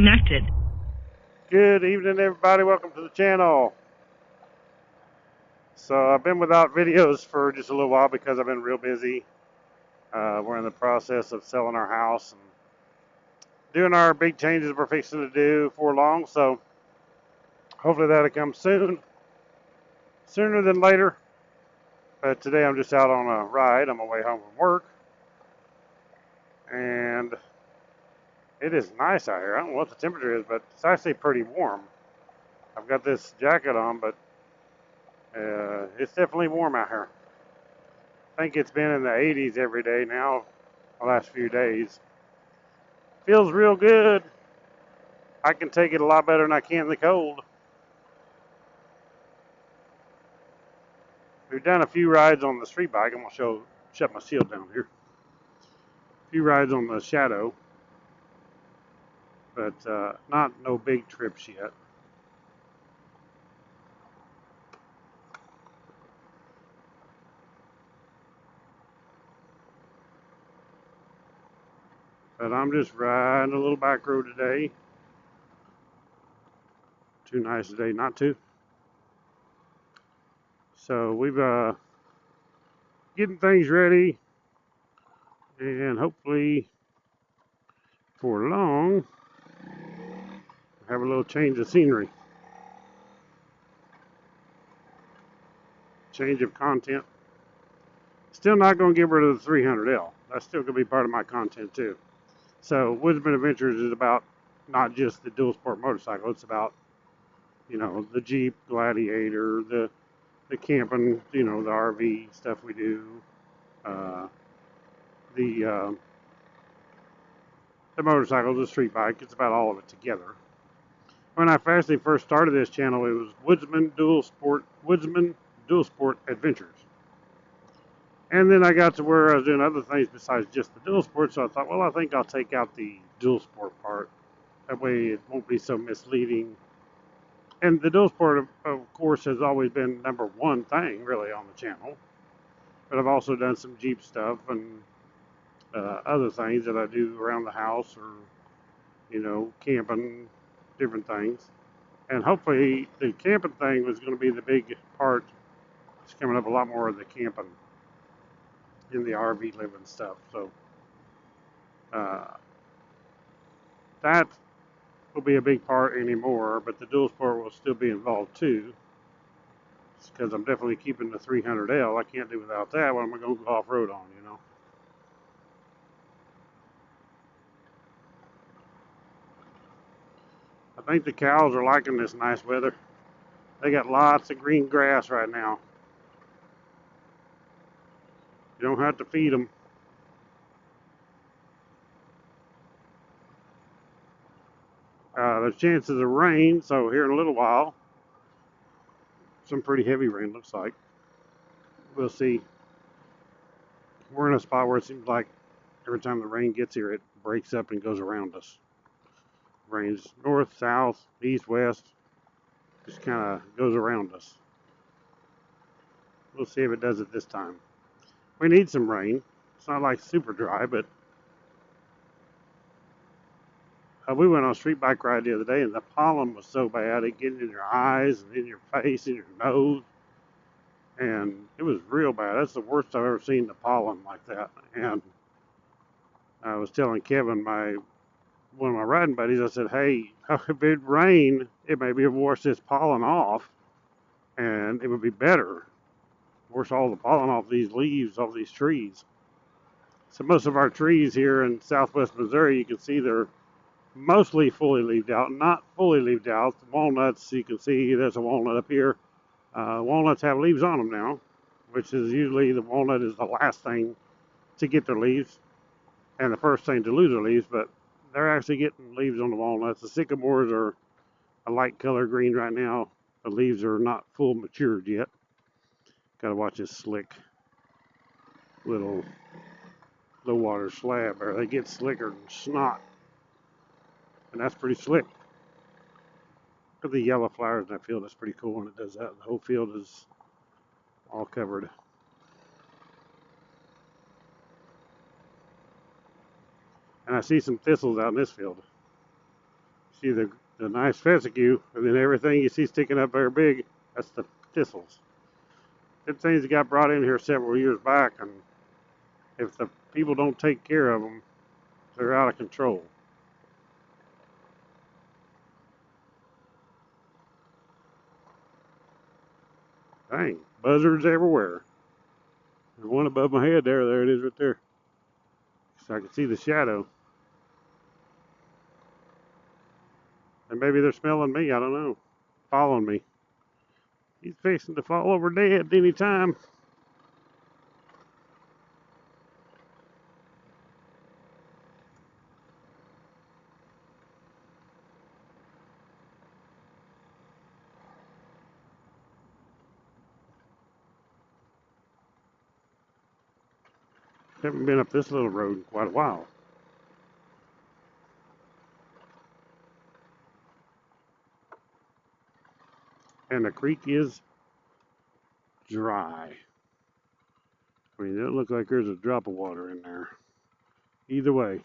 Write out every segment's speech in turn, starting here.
disconnected. Good evening, everybody. Welcome to the channel. So I've been without videos for just a little while because I've been real busy. We're in the process of selling our house and doing our big changes we're fixing to do for long. So hopefully that'll come soon, sooner than later. But today I'm just out on a ride on my way home from work, and it is nice out here. I don't know what the temperature is, but it's actually pretty warm. I've got this jacket on, but it's definitely warm out here. I think it's been in the 80s every day now, the last few days. Feels real good. I can take it a lot better than I can the cold. We've done a few rides on the street bike. I'm going to shut my shield down here. A few rides on the Shadow, but not no big trips yet. But I'm just riding a little back road today. Too nice today not to. So we've getting things ready, and hopefully for long have a little change of scenery, change of content. Still not going to get rid of the 300L. That's still going to be part of my content too. So Woodzman Adventures is about not just the dual sport motorcycle. It's about, you know, the Jeep Gladiator, the camping, you know, the RV stuff we do, the motorcycle, the street bike. It's about all of it together. When I actually first started this channel, it was Woodzman Dual Sport Adventures. And then I got to where I was doing other things besides just the dual sport, so I thought, well, I think I'll take out the dual sport part. That way it won't be so misleading. And the dual sport, of course, has always been number one thing, really, on the channel. But I've also done some Jeep stuff and other things that I do around the house or, you know, camping, different things. And hopefully the camping thing was going to be the big part. It's coming up a lot more of the camping in the RV living stuff. So that will be a big part anymore, but the dual sport will still be involved too. Because I'm definitely keeping the 300L. I can't do without that. What am I going to go off-road on, you know? I think the cows are liking this nice weather. They got lots of green grass right now. You don't have to feed them. There's chances of rain, so here in a little while, some pretty heavy rain looks like. We'll see. We're in a spot where it seems like every time the rain gets here, it breaks up and goes around us. Rains north, south, east, west, just kind of goes around us. We'll see if it does it this time. We need some rain. It's not like super dry, but we went on a street bike ride the other day, and the pollen was so bad, it getting in your eyes and in your face and your nose, and it was real bad. That's the worst I've ever seen the pollen like that. And I was telling Kevin, one of my riding buddies, I said, hey, if it rained, it may be able to wash this pollen off, and it would be better. Wash all the pollen off these leaves, off these trees. So most of our trees here in southwest Missouri, you can see they're mostly fully leaved out, not fully leaved out. The walnuts, you can see there's a walnut up here. Walnuts have leaves on them now, which is usually the walnut is the last thing to get their leaves and the first thing to lose their leaves, but they're actually getting leaves on the walnuts. The sycamores are a light color green right now. The leaves are not full matured yet. Gotta watch this slick little low water slab there. They get slicker than snot. And that's pretty slick. Look at the yellow flowers in that field. That's pretty cool when it does that. The whole field is all covered. And I see some thistles out in this field. See the nice fescue, and then everything you see sticking up there big, that's the thistles. Them things got brought in here several years back, and if the people don't take care of them, they're out of control. Dang, buzzards everywhere. There's one above my head there. There it is right there. So I can see the shadow. And maybe they're smelling me, I don't know. Following me. He's fixing to fall over dead any time. Haven't been up this little road in quite a while. And the creek is dry. I mean, it doesn't look like there's a drop of water in there. Either way.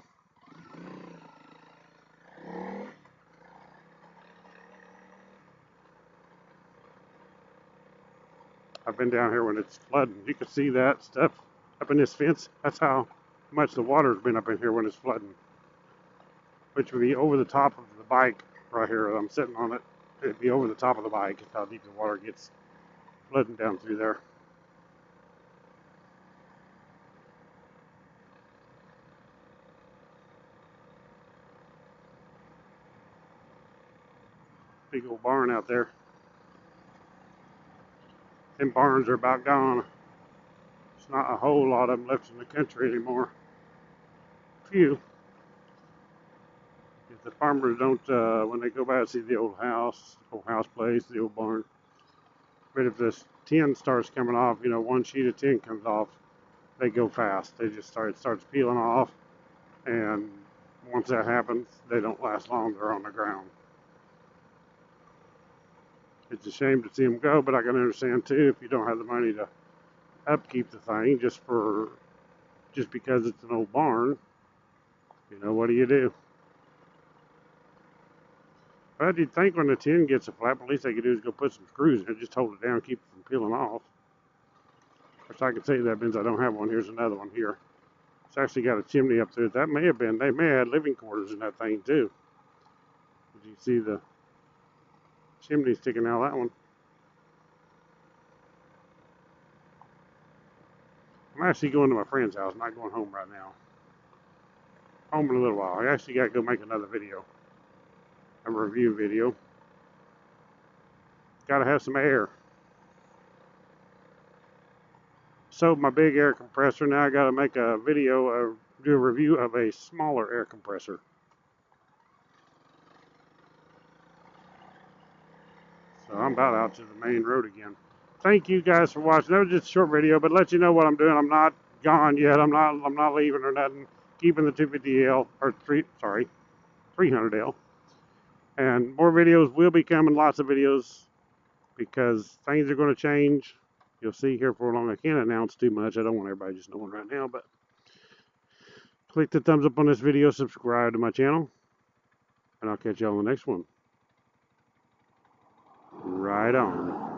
I've been down here when it's flooding. You can see that stuff up in this fence. That's how much the water's been up in here when it's flooding. Which would be over the top of the bike right here. I'm sitting on it. It'd be over the top of the bike. That's how deep the water gets flooding down through there. Big old barn out there. Them barns are about gone. There's not a whole lot of them left in the country anymore. Few. If the farmers don't, when they go by and see the old house place, the old barn. But if this tin starts coming off, you know, one sheet of tin comes off, they go fast. They just starts peeling off, and once that happens, they don't last long. They're on the ground. It's a shame to see them go, but I can understand too if you don't have the money to upkeep the thing just because it's an old barn. You know, what do you do? But you'd think when the tin gets a flap, at least they could do is go put some screws in it, just hold it down, keep it from peeling off. Of course, I can say that means I don't have one. Here's another one here. It's actually got a chimney up there. That may have been, they may have had living quarters in that thing too. Did you see the chimney sticking out of that one? I'm actually going to my friend's house, not going home right now. Home in a little while. I actually got to go make another video. A review video. Gotta have some air. So my big air compressor, now I gotta make a video, do a review of a smaller air compressor. So I'm about out to the main road again. Thank you guys for watching. That was just a short video, but let you know what I'm doing. I'm not gone yet. I'm not leaving or nothing. Keeping the 250L or 300L. And more videos will be coming, lots of videos, because things are going to change. You'll see here for long. I can't announce too much. I don't want everybody just knowing right now, but click the thumbs up on this video, subscribe to my channel, and I'll catch y'all on the next one. Right on.